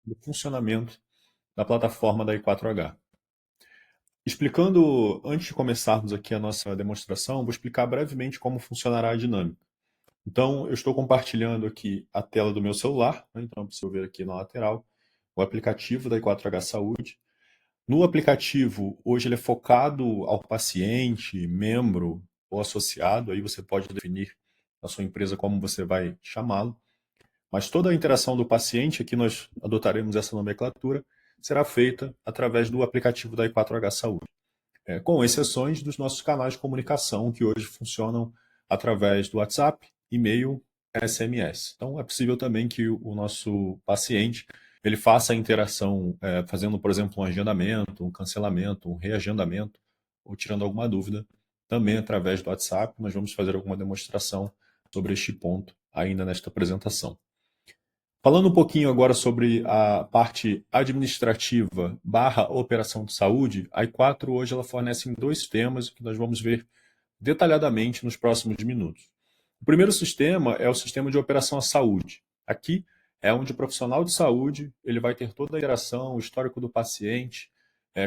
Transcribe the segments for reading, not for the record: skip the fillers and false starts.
do funcionamento da plataforma da I4H. Explicando, antes de começarmos aqui a nossa demonstração, vou explicar brevemente como funcionará a dinâmica. Então, eu estou compartilhando aqui a tela do meu celular, né? Então é possível ver aqui na lateral o aplicativo da I4H Saúde. No aplicativo, hoje ele é focado ao paciente, membro ou associado, aí você pode definir a sua empresa como você vai chamá-lo, mas toda a interação do paciente, aqui nós adotaremos essa nomenclatura, será feita através do aplicativo da I4H Saúde, com exceções dos nossos canais de comunicação, que hoje funcionam através do WhatsApp, e-mail, SMS. Então, é possível também que o nosso paciente ele faça a interação, fazendo, por exemplo, um agendamento, um cancelamento, um reagendamento, ou tirando alguma dúvida, também através do WhatsApp. Nós vamos fazer alguma demonstração sobre este ponto ainda nesta apresentação. Falando um pouquinho agora sobre a parte administrativa barra operação de saúde, a I4 hoje ela fornece em dois sistemas que nós vamos ver detalhadamente nos próximos minutos. O primeiro sistema é o sistema de operação à saúde. Aqui é onde o profissional de saúde ele vai ter toda a interação, o histórico do paciente,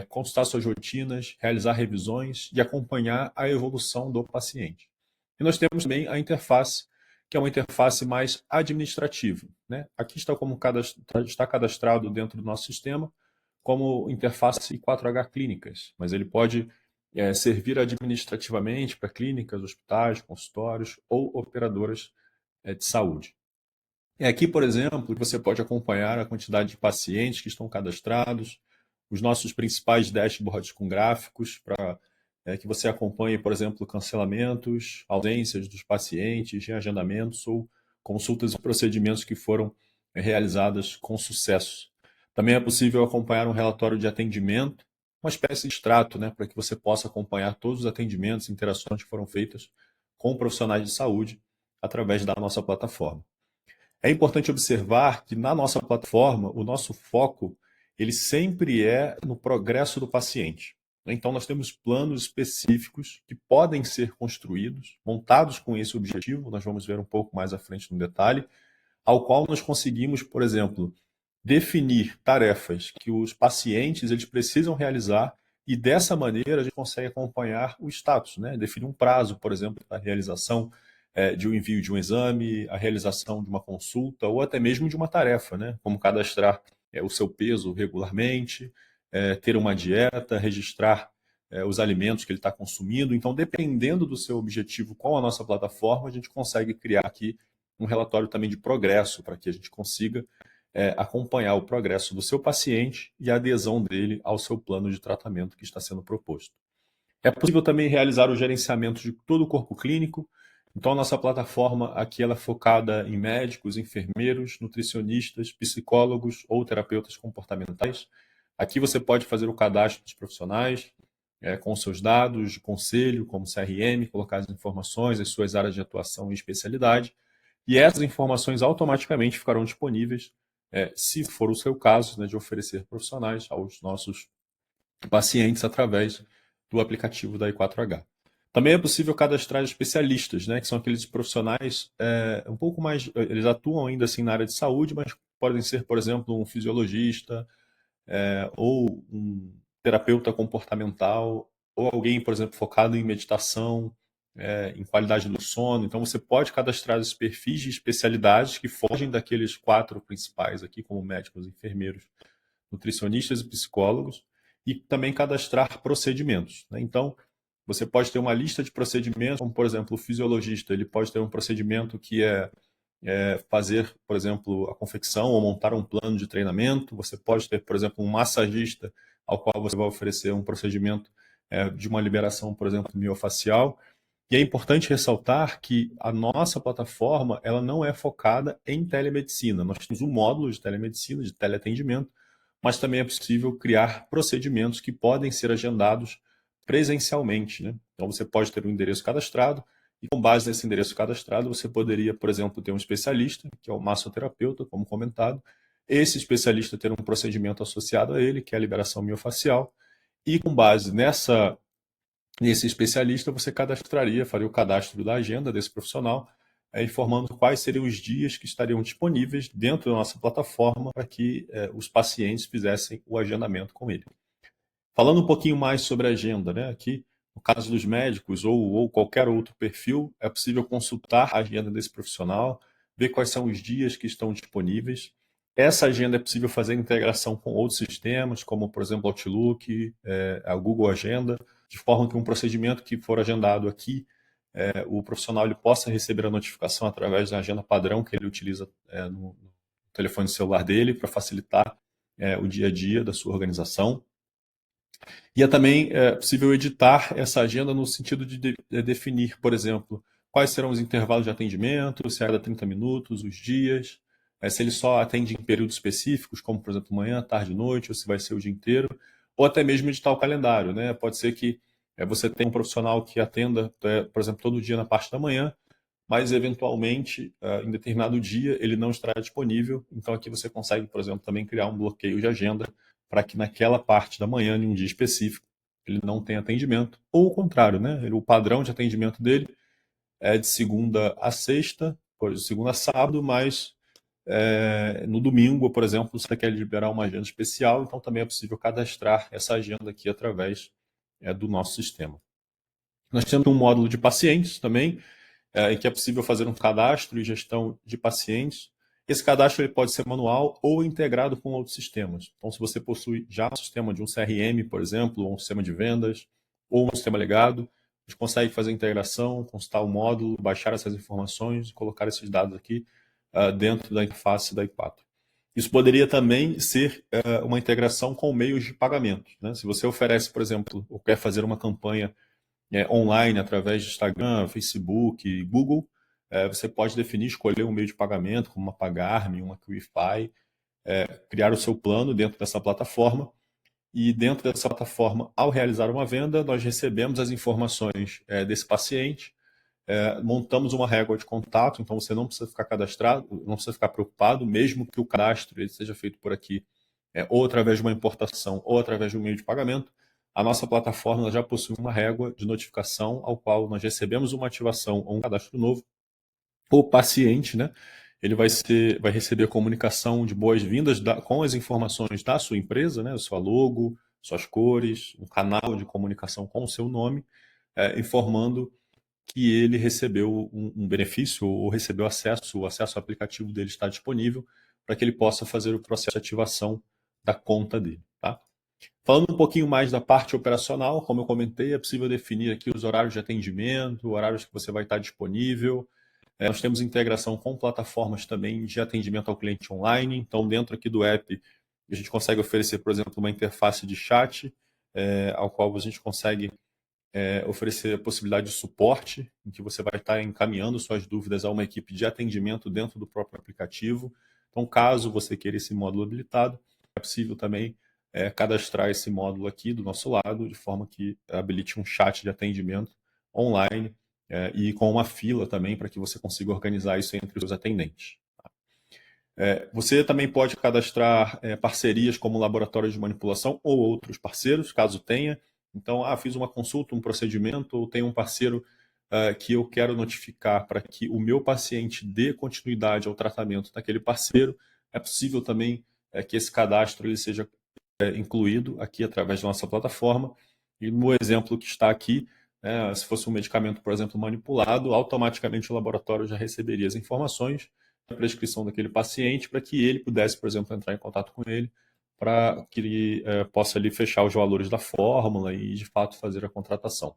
consultar suas rotinas, realizar revisões e acompanhar a evolução do paciente. E nós temos também a interface, que é uma interface mais administrativa, né? Aqui está cadastrado dentro do nosso sistema como interface I4H clínicas, mas ele pode servir administrativamente para clínicas, hospitais, consultórios ou operadoras de saúde. É aqui, por exemplo, que você pode acompanhar a quantidade de pacientes que estão cadastrados, os nossos principais dashboards com gráficos para que você acompanhe, por exemplo, cancelamentos, ausências dos pacientes, reagendamentos ou consultas e procedimentos que foram realizadas com sucesso. Também é possível acompanhar um relatório de atendimento, uma espécie de extrato, né, para que você possa acompanhar todos os atendimentos e interações que foram feitas com profissionais de saúde através da nossa plataforma. É importante observar que na nossa plataforma, o nosso foco ele sempre é no progresso do paciente. Então, nós temos planos específicos que podem ser construídos, montados com esse objetivo, nós vamos ver um pouco mais à frente no detalhe, ao qual nós conseguimos, por exemplo, definir tarefas que os pacientes eles precisam realizar e dessa maneira a gente consegue acompanhar o status, né? Definir um prazo, por exemplo, para a realização de um envio de um exame, a realização de uma consulta ou até mesmo de uma tarefa, né? Como cadastrar o seu peso regularmente, ter uma dieta, registrar os alimentos que ele está consumindo. Então, dependendo do seu objetivo com a nossa plataforma, a gente consegue criar aqui um relatório também de progresso para que a gente consiga acompanhar o progresso do seu paciente e a adesão dele ao seu plano de tratamento que está sendo proposto. É possível também realizar o gerenciamento de todo o corpo clínico. Então, a nossa plataforma aqui ela é focada em médicos, enfermeiros, nutricionistas, psicólogos ou terapeutas comportamentais. Aqui você pode fazer o cadastro dos profissionais com seus dados de conselho, como CRM, colocar as informações, as suas áreas de atuação e especialidade. E essas informações automaticamente ficarão disponíveis, se for o seu caso, né, de oferecer profissionais aos nossos pacientes através do aplicativo da I4H. Também é possível cadastrar especialistas, né, que são aqueles profissionais um pouco mais, eles atuam ainda assim na área de saúde, mas podem ser, por exemplo, um fisiologista ou um terapeuta comportamental ou alguém, por exemplo, focado em meditação, em qualidade do sono. Então você pode cadastrar os perfis de especialidades que fogem daqueles quatro principais aqui, como médicos, enfermeiros, nutricionistas e psicólogos, e também cadastrar procedimentos, né? Então, você pode ter uma lista de procedimentos, como, por exemplo, o fisiologista, ele pode ter um procedimento que é fazer, por exemplo, a confecção ou montar um plano de treinamento. Você pode ter, por exemplo, um massagista ao qual você vai oferecer um procedimento de uma liberação, por exemplo, miofacial. E é importante ressaltar que a nossa plataforma ela não é focada em telemedicina. Nós temos um módulo de telemedicina, de teleatendimento, mas também é possível criar procedimentos que podem ser agendados presencialmente, né? Então você pode ter um endereço cadastrado e com base nesse endereço cadastrado você poderia, por exemplo, ter um especialista, que é o massoterapeuta, como comentado, esse especialista ter um procedimento associado a ele, que é a liberação miofacial, e com base nesse especialista você cadastraria, faria o cadastro da agenda desse profissional informando quais seriam os dias que estariam disponíveis dentro da nossa plataforma para que os pacientes fizessem o agendamento com ele. Falando um pouquinho mais sobre a agenda, né? Aqui, no caso dos médicos ou qualquer outro perfil, é possível consultar a agenda desse profissional, ver quais são os dias que estão disponíveis. Essa agenda é possível fazer integração com outros sistemas, como, por exemplo, Outlook, a Google Agenda, de forma que um procedimento que for agendado aqui, o profissional ele possa receber a notificação através da agenda padrão que ele utiliza no telefone celular dele para facilitar o dia a dia da sua organização. E é também possível editar essa agenda no sentido de definir, por exemplo, quais serão os intervalos de atendimento, se é cada 30 minutos, os dias, se ele só atende em períodos específicos, como, por exemplo, manhã, tarde, noite, ou se vai ser o dia inteiro, ou até mesmo editar o calendário, né? Pode ser que você tenha um profissional que atenda, por exemplo, todo dia na parte da manhã, mas eventualmente, em determinado dia, ele não estará disponível. Então, aqui você consegue, por exemplo, também criar um bloqueio de agenda para que naquela parte da manhã, em um dia específico, ele não tenha atendimento. Ou o contrário, né? O padrão de atendimento dele é de segunda a sexta, de segunda a sábado, mas no domingo, por exemplo, você quer liberar uma agenda especial, então também é possível cadastrar essa agenda aqui através do nosso sistema. Nós temos um módulo de pacientes também, em que é possível fazer um cadastro e gestão de pacientes. Esse cadastro ele pode ser manual ou integrado com outros sistemas. Então, se você possui já um sistema de um CRM, por exemplo, ou um sistema de vendas, ou um sistema legado, a gente consegue fazer a integração, consultar o módulo, baixar essas informações e colocar esses dados aqui dentro da interface da I4. Isso poderia também ser uma integração com meios de pagamento, né? Se você oferece, por exemplo, ou quer fazer uma campanha online através de Instagram, Facebook, Google, você pode definir, escolher um meio de pagamento, como uma Pagar.me, uma QuickPay, criar o seu plano dentro dessa plataforma. E dentro dessa plataforma, ao realizar uma venda, nós recebemos as informações desse paciente, montamos uma régua de contato, então você não precisa ficar cadastrado, não precisa ficar preocupado, mesmo que o cadastro ele seja feito por aqui, ou através de uma importação, ou através de um meio de pagamento. A nossa plataforma já possui uma régua de notificação ao qual nós recebemos uma ativação ou um cadastro novo. O paciente, né, ele vai receber comunicação de boas-vindas com as informações da sua empresa, né, sua logo, suas cores, um canal de comunicação com o seu nome, informando que ele recebeu um benefício ou recebeu acesso, o acesso ao aplicativo dele está disponível para que ele possa fazer o processo de ativação da conta dele. Tá? Falando um pouquinho mais da parte operacional, como eu comentei, é possível definir aqui os horários de atendimento, horários que você vai estar disponível. Nós temos integração com plataformas também de atendimento ao cliente online. Então, dentro aqui do app, a gente consegue oferecer, por exemplo, uma interface de chat, ao qual a gente consegue oferecer a possibilidade de suporte, em que você vai estar encaminhando suas dúvidas a uma equipe de atendimento dentro do próprio aplicativo. Então, caso você queira esse módulo habilitado, é possível também cadastrar esse módulo aqui do nosso lado, de forma que habilite um chat de atendimento online e com uma fila também, para que você consiga organizar isso entre os atendentes. Você também pode cadastrar parcerias como laboratórios de manipulação ou outros parceiros, caso tenha. Então, fiz uma consulta, um procedimento, ou tenho um parceiro que eu quero notificar para que o meu paciente dê continuidade ao tratamento daquele parceiro. É possível também que esse cadastro ele seja incluído aqui através da nossa plataforma. E no exemplo que está aqui, se fosse um medicamento, por exemplo, manipulado, automaticamente o laboratório já receberia as informações da prescrição daquele paciente para que ele pudesse, por exemplo, entrar em contato com ele para que ele possa ali fechar os valores da fórmula e, de fato, fazer a contratação.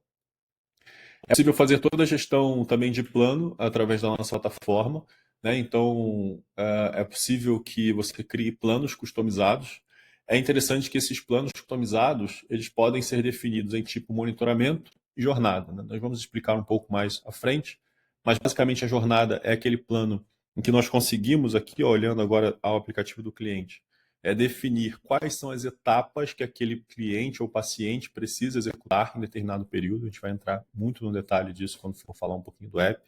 É possível fazer toda a gestão também de plano através da nossa plataforma, né? Então, é possível que você crie planos customizados. É interessante que esses planos customizados, eles podem ser definidos em tipo monitoramento e jornada, né? Nós vamos explicar um pouco mais à frente, mas basicamente a jornada é aquele plano em que nós conseguimos aqui, ó, olhando agora ao aplicativo do cliente, definir quais são as etapas que aquele cliente ou paciente precisa executar em determinado período. A gente vai entrar muito no detalhe disso quando for falar um pouquinho do app.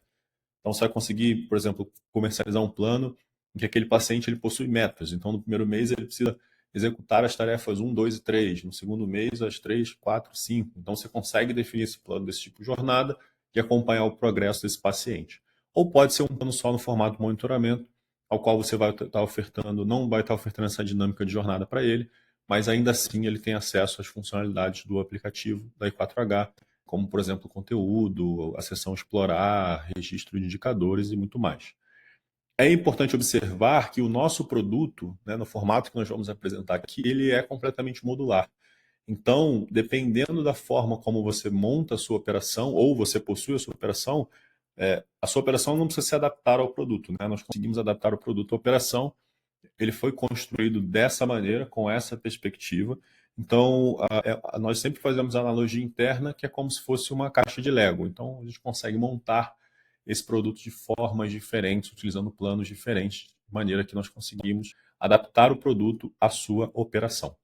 Então, você vai conseguir, por exemplo, comercializar um plano em que aquele paciente ele possui metas. Então, no primeiro mês, ele precisa executar as tarefas 1, 2 e 3. No segundo mês, as 3, 4, 5. Então, você consegue definir esse plano desse tipo de jornada e acompanhar o progresso desse paciente. ou pode ser um plano só no formato monitoramento, ao qual você vai estar ofertando, não vai estar ofertando essa dinâmica de jornada para ele, mas ainda assim ele tem acesso às funcionalidades do aplicativo da I4H, como, por exemplo, conteúdo, a seção explorar, registro de indicadores e muito mais. É importante observar que o nosso produto, né, no formato que nós vamos apresentar aqui, ele é completamente modular. Então, dependendo da forma como você monta a sua operação ou você possui a sua operação, a sua operação não precisa se adaptar ao produto, né? Nós conseguimos adaptar o produto à operação. Ele foi construído dessa maneira, com essa perspectiva. Então, nós sempre fazemos a analogia interna, que é como se fosse uma caixa de Lego. Então, a gente consegue montar esse produto de formas diferentes, utilizando planos diferentes, de maneira que nós conseguimos adaptar o produto à sua operação.